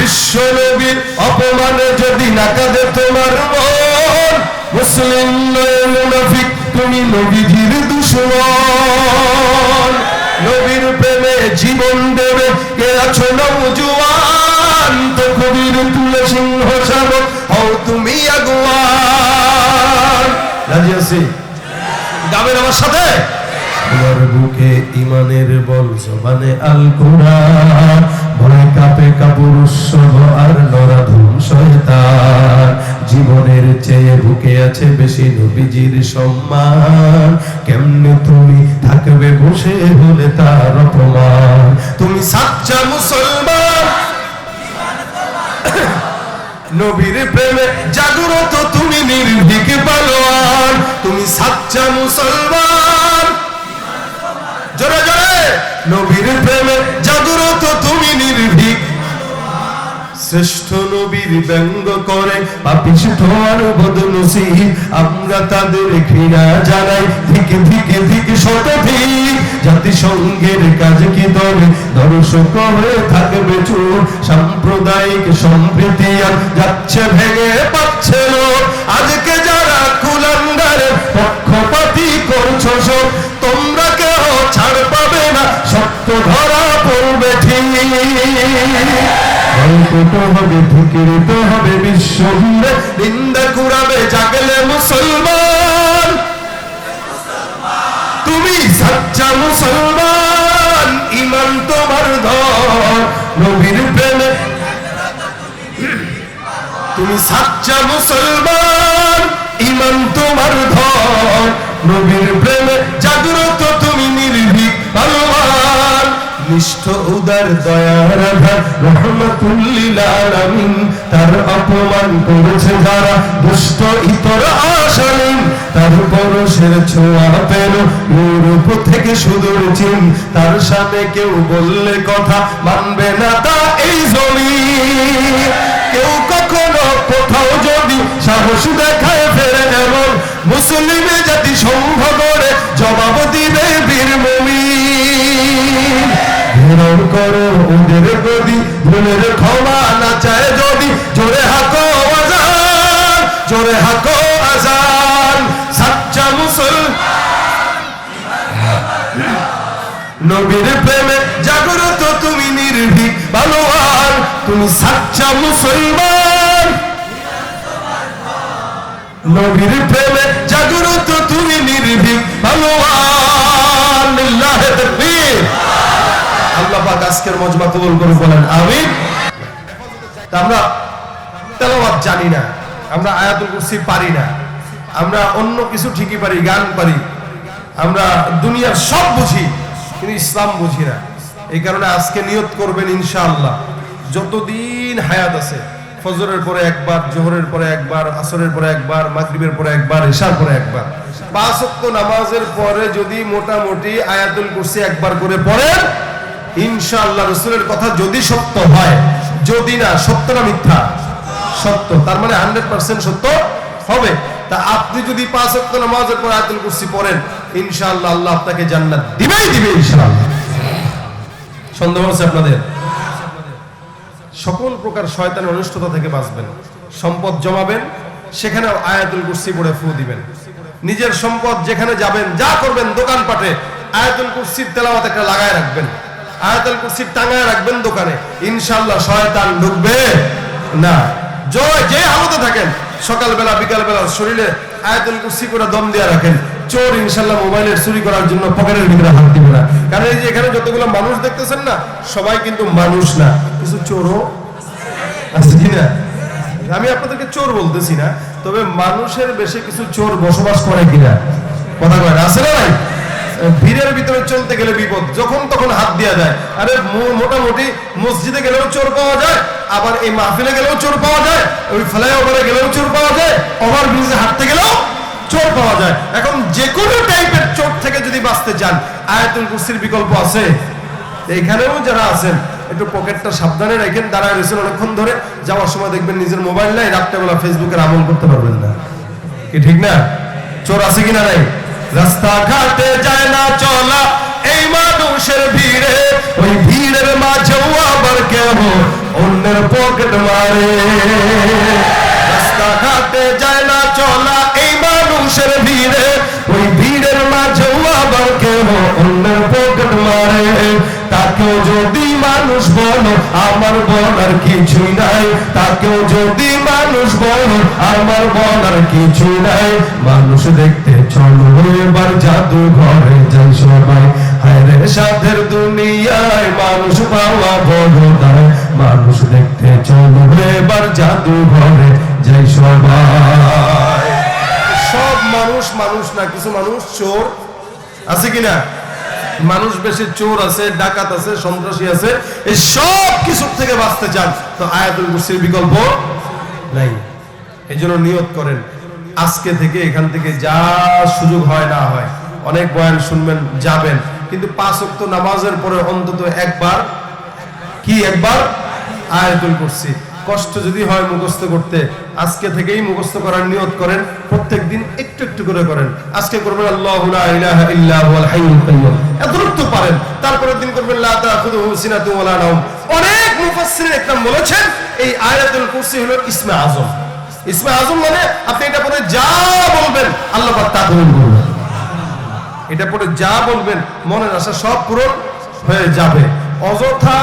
বিশ্ব নবীর অপমানে যদি না কাঁদে তোমার মন, মুসলিম নয় মুনাফিক, তুমি নবীজির দুশমন। নবীর প্রেমে জীবন দেবে কে আছো নওজোয়ান, তো কবির তুলে সিংহ শাবক হও তুমি আগুয়ান। রাজি আছি? গাবেন আমার সাথে? তোমার বুকে ইমানের বল, জবানে আল কোরআন, ভয় কাঁপে কাপুরুষভ আর নরাধম শয়তান। জীবনের চেয়ে বুকে আছে বেশি নবীজির সম্মান, কেমনে তুমি থাকবে বসে হলে তার অপমান। তুমি সাচ্চা মুসলমান, নবীর প্রেমে জাগ্রত তুমি নির্ভীক পালোয়ান। তুমি সাচ্চা মুসলমান, জোরে জোরে, নবীর প্রেমে জাগ্রত তুমি নির্ভীক। শ্রেষ্ঠ নবীর ব্যঙ্গ করে পাপিষ্ঠ আর বদনসিব, আমরা তাদের ঘৃণা জানাই ধিকে ধিকে ধিকে শতধিক। জাতিসংঘের কাজ কি দলে দর্শক হয়ে থাকবে চোর, সাম্প্রদায়িক সম্প্রীতি আর যাচ্ছে ভেঙে পাচ্ছে লোক। আজকে যারা কুলাঙ্গারের পক্ষপাতী করছো সব, তোমরা কেউ ছাড় পাবে না, সত্য ধরা পড়বে ঠিক। গল্পত হবে ধুকিরিত হবে বিশ্ব জুড়ে, নিন্দা কুড়াবে জাগলে মুসলমান। তুমি সাচ্চা মুসলমান, ইমান তোমার ধর নবীর প্রেমে। তুমি সাচ্চা মুসলমান, ইমান তোমার ধর নবীর প্রেমে জাগ্রত তুমি নির্ভীক পালোয়ান। নিষ্ঠ উদার দয়ার আধার রহমাতুল লিল আলামিন, তার অপমান করেছে যারা দুষ্ট ইতর আশালীন। তার পরশের ছোঁয়া পেল ইউরোপ থেকে সুদূর চীন, তার সামনে কেউ বললে কথা মানবে না তা এই জমিন। কেউ কখনো কোথাও যদি সাহস দেখায় ফেরে এমন, মুসলিমে জাতি সম্ভ করে জবাব দিবে বীর মুমিন। ঘেরাও করো ওদের গদি, ভুলের ক্ষমা না চায় যদি, জোরে হাকো আজান, জোরে হাকো আজান। সাচ্চা নবীর প্রেমে জাগ্রত তুমি নির্ভীক পালোয়ান। তুমি সাচ্চা মুসলমান, নবীর প্রেমে জাগ্রত তুমি নির্ভীক পালোয়ান। লিল্লাহি তাকবীর। আল্লাহ পাক আজকের মজমা কবুল করুন, বলেন আমিন। আমরা তেলাওয়াত জানি না, আমরা আয়াতুল কুরসি পারি না, আমরা অন্য কিছু ঠিকই পারি, গান পারি, আমরা দুনিয়ার সব বুঝি কিন্তু ইসলাম বুঝি না। এই কারণে আজকে নিয়ত করবেন ইনশাআল্লাহ, যতদিন হায়াত আছে ফজরের পরে একবার, জোহরের পরে একবার, আসরের পরে একবার, মাগরিবের পরে একবার, ইশার পরে একবার, 5 ওয়াক্ত নামাজের পরে যদি মোটামুটি আয়াতুল কুরসি একবার করে পড়েন, ইনশাআল্লাহ রাসূলের কথা যদি সত্য হয়, যদি না সত্য না মিথ্যা, সত্য, তার মানে 100% সত্য হবে। তা আপনি যদি 5 ওয়াক্ত নামাজের পর আয়াতুল কুরসি পড়েন, ইনশাআল্লাহ আল্লাহ আপনাকে জান্নাত দিবেই দিবে ইনশাআল্লাহ। সন্দেহ আছে আপনাদের? সকল প্রকার শয়তানের অনিষ্টতা থেকে বাঁচবেন। সম্পদ জমাবেন, সেখানে আয়াতুল কুরসি পড়ে ফু দিবেন। নিজের সম্পদ যেখানে যাবেন, যা করবেন, দোকানপাটে আয়াতুল কুরসির তেলাওয়াত একটা লাগায় রাখবেন, আয়াতুল কুরসি টাঙায় রাখবেন দোকানে, ইনশাআল্লাহ শয়তান ঢুকবে না। যে হালতে থাকেন, সকালবেলা বিকালবেলা শরীরে আয়াতুল কুরসি করে দম দিয়ে রাখেন, চোর ইনশাআল্লাহ মোবাইলের চুরি করার জন্য পকেটের ভিতরে হাত দিবে না। কারণ এই যে এখানে যতগুলো মানুষ দেখতেছেন না, সবাই কিন্তু মানুষ না, কিছু চোরও আছে কিনা। আমি আপনাদেরকে চোর বলতেছি না, তবে মানুষের বেশি কিছু চোর বসবাস করে কিনা, কথা কয় না, আছে না ভাই? ভিড়ের ভিতরে চলতে গেলে বিপদ, যখন তখন হাত দেওয়া যায়। আরে মোটামুটি মসজিদে গেলেও চোর পাওয়া যায়, আবার এই মাহফিলে গেলেও চোর পাওয়া যায়, ওই ফ্লাইওভারে গেলেও চোর পাওয়া যায়, ওভারব্রিজে হাঁটতে গেলেও চোর পাওয়া যায়। এখন যে কোনো টাইপের চোর থেকে যদি বাঁচতে চান, আয়াতুল কুরসির বিকল্প আছে। এখানেও যারা আছেন একটু পকেটটা সাবধানে রাখেন, দাঁড়ায় রয়েছেন অনেকক্ষণ ধরে, যাওয়ার সময় দেখবেন নিজের মোবাইল নাই, রাত্রেবেলা ফেসবুকের আমল করতে পারবেন না, কি ঠিক না? চোর আছে কিনা নাই? রাস্তাঘাটে যায় না চলা এই মানুষের ভিড়ে, ওই ভিড়ের মাঝেও আবার কেউ অন্যের পকেট মারে। রাস্তাঘাটে যায় না চলা এই মানুষের ভিড়ে, ওই ভিড়ের মাঝেও আবার কেউ অন্যের পকেট মারে। তাকেও যদি মানুষ বলো আমার বলার কিছুই নাই, তাকেও যদি মানুষ বলো আমার বলার কিছুই নাই। মানুষ দেখতে চলো এবার জাদু ঘরে যাই সবাই, হায়রে সাধের দুনিয়ায় মানুষ পাওয়া বড় দায়। মানুষ দেখতে চলো এবার জাদু ঘরে যাই সবাই। সব মানুষ মানুষ না, কিছু মানুষ চোর আছে কিনা? মানুষ বেশি চোর আছে, ডাকাত আছে, সন্ত্রাসী আছে। এই সব কিছুর থেকে বাঁচতে চান তো আয়াতুল কুরসির বিকল্প নাই। এই জন্য নিয়ত করেন আজকে থেকে এখান থেকে যা সুযোগ হয় না হয়, অনেক বয়ান শুনবেন যাবেন, কিন্তু 5 ওয়াক্ত নামাজের পরে অন্তত একবার আয়াতুল কুরসি, কষ্ট যদি হয় মুখস্থ করতে, আজকে থেকেই মুখস্থ করার নিয়ত করেন। প্রত্যেকদিন একটু একটু করে করেন। আজকে করবেন আল্লাহু লা ইলাহা ইল্লা হুয়াল হাইয়ুল কাইয়্যুম, এতটুকু পারেন। তারপরের দিন করবেন লা তাখুযুহু সিনাতুন ওয়ালা নাওম। অনেক মুফাসসিরিন একদম বলেছেন এই আয়াতুল কুরসি হলো ইসমে আযম। ইসমে আযম মানে আপনি এটা পড়ে যা বলবেন আল্লাহ পাক তা কবুল করবেন। এটা পড়ে যা বলবেন মনের আশা সব পূরণ হয়ে যাবে। অযথা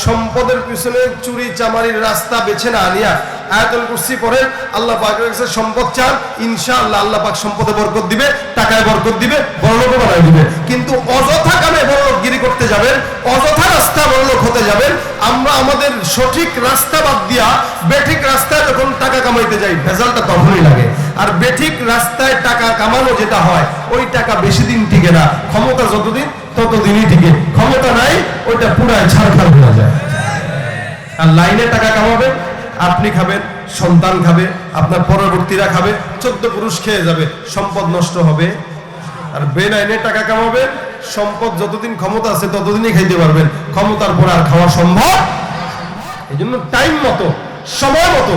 সম্পদের পিছনে চুরি চামারির রাস্তা বেছে না নিয়া আয়াতুল কুরসি পড়েন, আল্লাহ পাকের কাছে সম্পদ চান, ইনশাআল্লাহ আল্লাহ পাক সম্পদে বরকত দিবে, টাকায় বরকত দিবে, বড়লোক বানায় দিবে। কিন্তু অযথা কামে বড়লোকগিরি করতে যাবেন, অযথা রাস্তা বড়লোক হতে যাবেন। আমরা আমাদের সঠিক রাস্তা বাদ দিয়া বেঠিক রাস্তায় যখন টাকা কামাইতে যাই ভেজালটা তখনই লাগে। আর বেঠিক রাস্তায় টাকা কামানো যেটা হয় ওই টাকা বেশি দিন টিকে না, ক্ষমতা যতদিন ততদিনই টিকে, ক্ষমতা নাই ওইটা পুরাই ছাড়খাড় হয়ে যায়। আর লাইনে টাকা কামাবেন, আপনি খাবেন, সন্তান খাবে, আপনার পরবর্তীরা খাবে, 14 পুরুষ খেয়ে যাবে, সম্পদ নষ্ট হবে। আর বেলাইনে টাকা কামাবেন, সম্পদ যতদিন ক্ষমতা আছে ততদিনই খাইতে পারবেন, ক্ষমতার পর আর খাওয়া সম্ভব। এই জন্য টাইম মতো, সময় মতো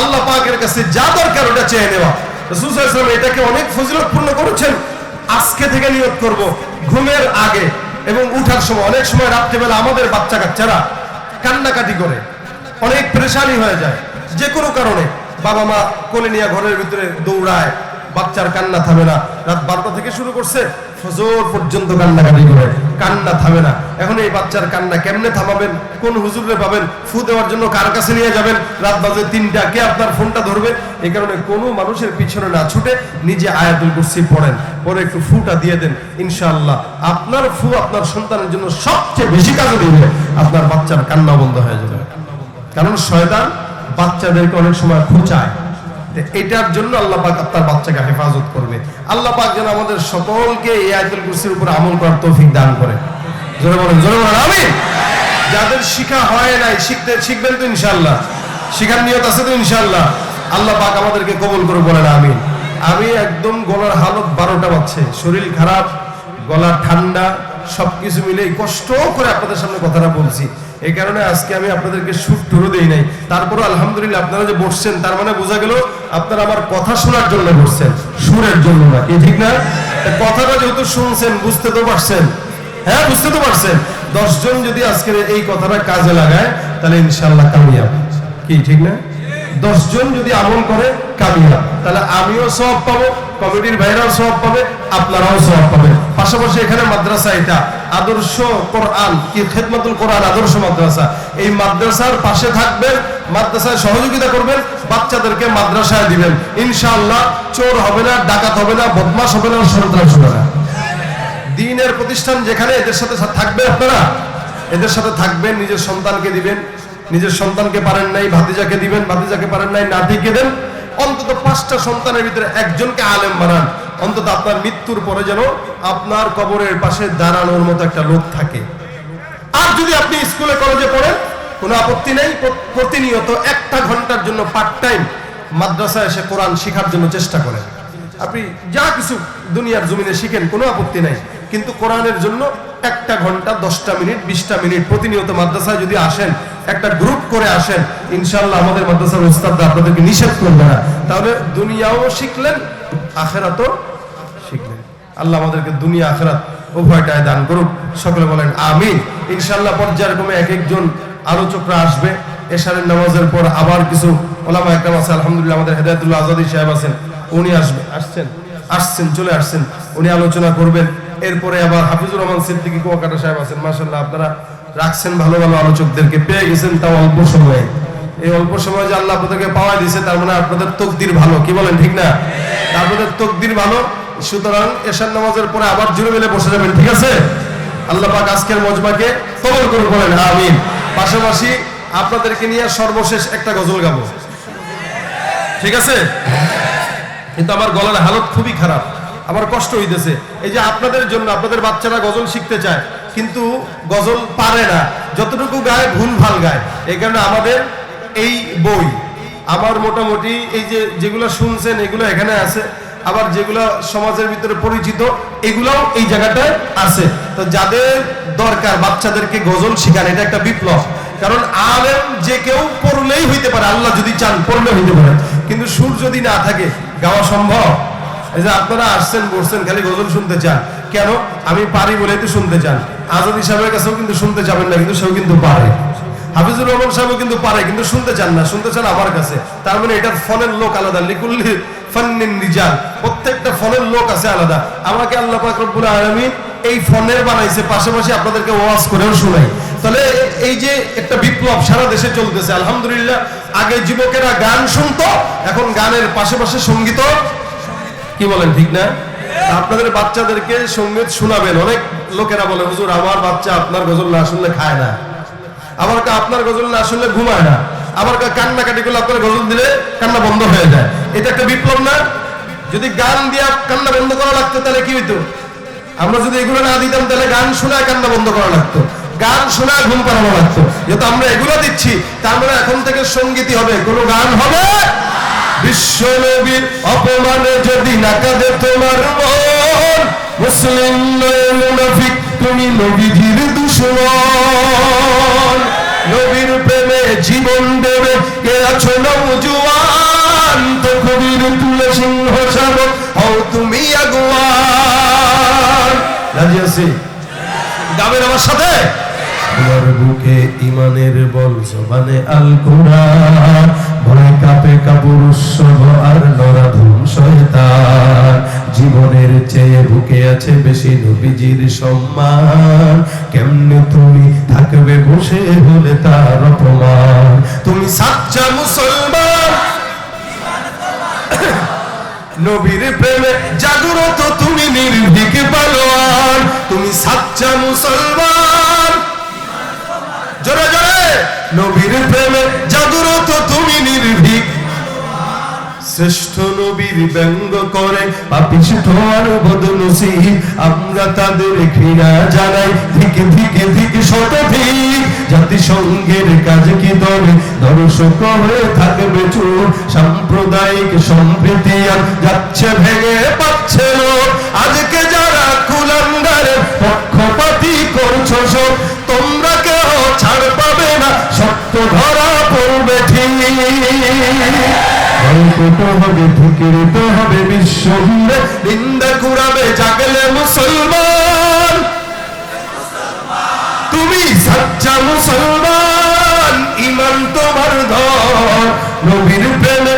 আল্লাহ পাকের কাছে যা দরকার ওটা চেয়ে নেওয়া। রাসূল সাল্লাল্লাহু আলাইহি ওয়াসাল্লাম এটাকে অনেক ফজিলতপূর্ণ করেছেন। আজকে থেকে নিয়ত করব ঘুমের আগে এবং উঠার সময়। অনেক সময় রাত্রিবেলা আমাদের বাচ্চা কাচ্চারা কান্নাকাটি করে, অনেক পরেশানি হয়ে যায় যে কোনো কারণে। বাবা মা কোলে নিয়ে ঘরের ভিতরে দৌড়ায়, বাচ্চার কান্না থামে না। রাত 12টা থেকে শুরু করছে, ফজর পর্যন্ত কান্নাকাটি করে, কান্না থামে না। এখন এই বাচ্চার কান্না কেমনে থামাবেন? কোন হুজুরে পাবেন? ফু দেওয়ার জন্য কার কাছে নিয়ে যাবেন? রাত বাজে 3টা, কে আপনার ফোনটা ধরবে? এই কারণে কোনো মানুষের পিছনে না ছুটে নিজে আয়াতুল কুরসি পড়েন, পরে একটু ফুটা দিয়ে দেন। ইনশাআল্লাহ আপনার ফু আপনার সন্তানের জন্য সবচেয়ে বেশি কাজে দিবে, আপনার বাচ্চার কান্না বন্ধ হয়ে যাবে। কারণ শয়তান বাচ্চাদেরকে অনেক সময় খুঁচায়। এটার জন্য আল্লাহ পাক আপনার বাচ্চাকে হেফাজত করবে। আল্লাহ পাক যেন আমাদের সকলকে এই আয়াতুল কুরসির উপর আমল করার তৌফিক দান করে। জোরে বলেন আমিন। যাদের শিখা হয় নাই শিখবেন তো ইনশাআল্লাহ, শিখার নিয়ত আছে তো ইনশাআল্লাহ। আল্লাহ পাক আমাদেরকে কবুল করে বলেন আমিন। আমি একদম গলার হালত 12টা বাজছে, শরীর খারাপ, গলা ঠান্ডা, সবকিছু মিলে কষ্ট করে আপনাদের সামনে কথাটা বলছি। এই কারণে আজকে আমি আপনাদেরকে সুর টুরও দেই নাই। তারপরও আলহামদুলিল্লাহ আপনারা যে বসছেন তার মানে বোঝা গেল আপনারা আমার কথা শোনার জন্য বসছেন, সুরের জন্য না। কি ঠিক না? কথাটা যেহেতু শুনছেন বুঝতে তো পারছেন, হ্যাঁ বুঝতে তো পারছেন। 10 জন যদি আজকের এই কথাটা কাজে লাগায় তাহলে ইনশাআল্লাহ কামিয়াব। কি ঠিক না? 10 জন যদি আমল করে কামিয়াব, তাহলে আমিও সওয়াব পাবো, কমিটির ভাইরাও সওয়াব পাবে, আপনারাও সওয়াব পাবেন। পাশাপাশি এখানে মাদ্রাসা, এটা আদর্শ কোরআন কি খেদমতুল কোরআন আদর্শ মাদ্রাসা। এই মাদ্রাসার পাশে থাকবেন, মাদ্রাসায় সহযোগিতা করবেন, বাচ্চাদেরকে মাদ্রাসায় দিবেন। ইনশাআল্লাহ চোর হবে না, ডাকাত হবে না, বদমাশ হবে না, সন্ত্রাস হবে না। দ্বীনের প্রতিষ্ঠান যেখানে, এদের সাথে থাকবে, আপনারা এদের সাথে থাকবেন। নিজের সন্তানকে দিবেন, নিজের সন্তানকে পারেন নাই ভাতিজাকে দিবেন, ভাতিজাকে পারেন নাই নাতিকে দেন। অন্তত 5টা সন্তানের ভিতরে একজনকে আলেম বানান। অন্তত আপনার মৃত্যুর পরে যেন আপনার কবরের পাশে দাঁড়ানোর মতো একটা লোক থাকে। আর যদি আপনি স্কুলে কলেজে পড়েন কোনো আপত্তি নেই, প্রতিনিয়ত 1টা ঘন্টার জন্য পার্ট টাইম মাদ্রাসায় এসে কোরআন শেখার জন্য চেষ্টা করেন। আপনি যা কিছু দুনিয়ার জমিনে শিখেন কোনো আপত্তি নাই, কিন্তু কোরআনের জন্য 1টা ঘন্টা 10টা মিনিট 20টা মিনিট প্রতিনিয়ত মাদ্রাসায় যদি আসেন, একটা গ্রুপ করে আসেন, ইনশাআল্লাহ আমাদের মাদ্রাসার উস্তাদরা আপনাদেরকে নিষেধ করবে না। তাহলে দুনিয়াও শিখলেন, আখিরাতও শিখলেন। আল্লাহ আমাদেরকে দুনিয়া আখিরাত উভয়টাই দান করুক। সকলে বলেন আমিন। ইনশাআল্লাহ পর্যায়ক্রমে এক একজন আলোচকরা আসবে, এশারের নামাজের পর আবার কিছু ওলামা একরাম আছে, আলহামদুলিল্লাহ আমাদের হেদায়েতুল্লাহ আজাদি সাহেব আছেন, উনি আসছেন চলে আসছেন, উনি আলোচনা করবেন। এরপরে আবার হাফিজুর রহমান সিদ্দিকী কুয়াকাটা সাহেব আছেন, মাশাআল্লাহ আপনারা রাখছেন ভালো ভালো আলোচকদেরকে, পেয়ে গেছেন তাও অল্প সময়ে। এই অল্প সময় যে আল্লাহ আপনাদেরকে পাওয়া দিয়েছে তার মানে আপনাদের তকদির ভালো, কি বলেন ঠিক না? আপনাদের তকদির ভালো। সুতরাং এশার নামাজের পরে আবার জুড়ে মিলে বসে যাবেন, ঠিক আছে? আল্লাহ পাক আজকের মজমাকে কবুল করুন, বলেন আমিন। পাশাপাশি আপনাদেরকে নিয়ে সর্বশেষ একটা গজল গাবো, ঠিক আছে? কিন্তু আমার গলার হালত খুবই খারাপ, আমার কষ্ট হইতেছে। এই যে আপনাদের জন্য, আপনাদের বাচ্চারা গজল শিখতে চায় কিন্তু গজল পারে না, যতটুকু গায় ভুল ভাল গায়। এই কারণে আমাদের এই বই আমার মোটামুটি এই যে যেগুলো শুনছেন এগুলো এখানে আছে, আবার যেগুলো সমাজের ভিতরে পরিচিত এগুলাও এই জায়গাটায় আছে। তো যাদের দরকার বাচ্চাদেরকে গজল শিখান, এটা একটা বিপ্লব। কারণ আলেম যে কেউ পড়লেই হইতে পারে, আল্লাহ যদি চান পড়লে হইতে পারে, কিন্তু সুর যদি না থাকে গাওয়া সম্ভব? এই যে আপনারা আসছেন বসছেন খালি গজল শুনতে চান, কেন? আমি পারি বলেই তো শুনতে চান। আজাদি সাহেবের কাছেও কিন্তু শুনতে যাবেন না, কিন্তু সেও কিন্তু পারে। হাফিজুর রহমান সাহেবও কিন্তু পারে, কিন্তু শুনতে চান না, শুনতে চান আমার কাছে। তার মানে এটার ফলের লোক আলাদা, লিকুল্লি ফান্নিন রিজাল, প্রত্যেকটা ফলের লোক আছে আলাদা। আমাকে আল্লাহ পাক রব্বুল আলামিন এই ফনের বানাইছে, পাশাপাশি আপনাদেরকে ওয়াজ করেও শোনাই। তাহলে এই যে একটা বিপ্লব সারা দেশে চলতেছে আলহামদুলিল্লাহ। আগে যুবকেরা গান শুনতো, এখন গানের পাশাপাশি সঙ্গীত, কি বলেন ঠিক না? আপনাদের বাচ্চাদেরকে সঙ্গীত শোনাবেন। অনেক লোকেরা বলে হুজুর আমার বাচ্চা আপনার গজল না শুনলে খায় না, আবার আপনার গজল না শুনলে ঘুমায় না, আবার কান্নাকাটি করলে আপনার গজল দিলে কান্না বন্ধ হয়ে যায়। এটা একটা বিপ্লব না? যদি গান দিয়া কান্না বন্ধ করা লাগতো তাহলে কি হইতো? আমরা যদি এগুলো না দিতাম তাহলে গান শোনায় কান্না বন্ধ করা লাগতো, গান শোনায় ঘুম পাড়ানো লাগতো। যেহেতু আমরা এগুলো দিচ্ছি তার মানে এখন থেকে সঙ্গীতই হবে, কোনো গান হবে। বিশ্ব নবীর অপমানে যদি না কাঁদে তোমার মন, মুসলিম নয় মুনাফিক তুমি নবীজির দুশমন। নবীর প্রেমে জীবন দেবে কে আছো নওজোয়ান, তো কবির তুলে সিংহ শাবক হও তুমি আগুয়ান। রাজি আছি? গাবেন আমার সাথে? তোমার বুকে ইমানের বল, জবানে আল কোরআন, ভয় কাঁপে কাপুরুষভ আর নরাধম শয়তান। জীবনের চেয়ে বুকে আছে বেশি নবীজির সম্মান, কেমনে তুমি থাকবে বসে হলে তার অপমান। তুমি সাচ্চা মুসলমান, নবীর প্রেমে জাগ্রত তুমি নির্ভীক পালোয়ান। তুমি সাচ্চা মুসলমান, জোরে জোরে, নবীর প্রেমে জাগ্রত তুমি নির্ভীক। শ্রেষ্ঠ নবীর ব্যঙ্গ করে পাপিষ্ঠ আর বদনসিব, আমরা তাদের ঘৃণা জানাই ধিকে ধিকে ধিকে শতধিক। জাতিসংঘের কাজ কি দলে দর্শক হয়ে থাকবে চুপ, সাম্প্রদায়িক সম্প্রীতি আর যাচ্ছে ভেঙে পাচ্ছে লোক। আজকে যারা কুলাঙ্গারের পক্ষপাতী করছো সব, তোমরা কেউ ছাড় পাবে না, সত্য ধরা পড়বে ঠিক। গল্পটা হবে ধিকৃত হবে বিশ্ব জুড়ে, নিন্দা কুড়াবে জাগলে মুসলমান। তুমি সাচ্চা মুসলমান, ইমান তোমার ধন, নবীর প্রেমে।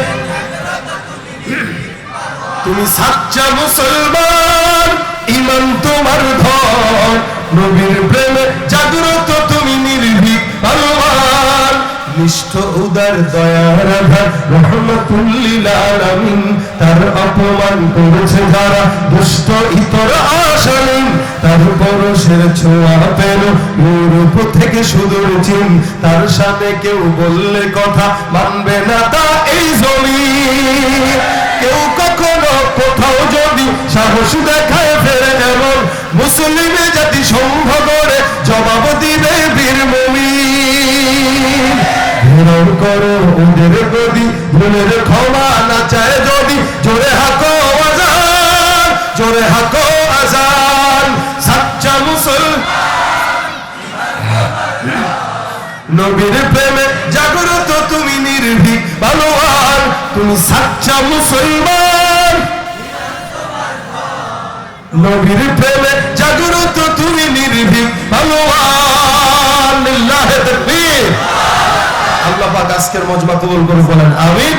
তুমি সাচ্চা মুসলমান, ইমান তোমার ধন, নবীর প্রেমে জাগ্রত তুমি নির্ভীক পালোয়ান। নিষ্ঠ উদার দয়ার আধার রহমাতুল লিল আলামিন, তার অপমান করেছে যারা দুষ্ট ইতর আশালীন। তার পরশের ছোঁয়া পেল ইউরোপ থেকে সুদূর চীন, তার সাথে কেউ বললে কথা মানবে না তা এই জমিন। কেউ কখনো কোথাও যদি সাহস দেখায় ফেরে এমন, মুসলিম জাতি সংঘ করে জবাব দিবে বীর মুমিন। ঘৃণা করো ওদের গদি, ভুলের ক্ষমা না চায় যদি, জোরে হাকো আজান, জোরে হাকো আজান। সাচ্চা মুসলমান, নবীর প্রেমে জাগ্রত তুমি নির্ভীক পালোয়ান। তুমি সাচ্চা মুসলমান, নবীর প্রেমে জাগ্রত তুমি নির্ভীক পালোয়ান। লিল্লাহি তাকবীর। আল্লাহ পাক আজকের মজমা কবুল করুন, বলেন আমিন।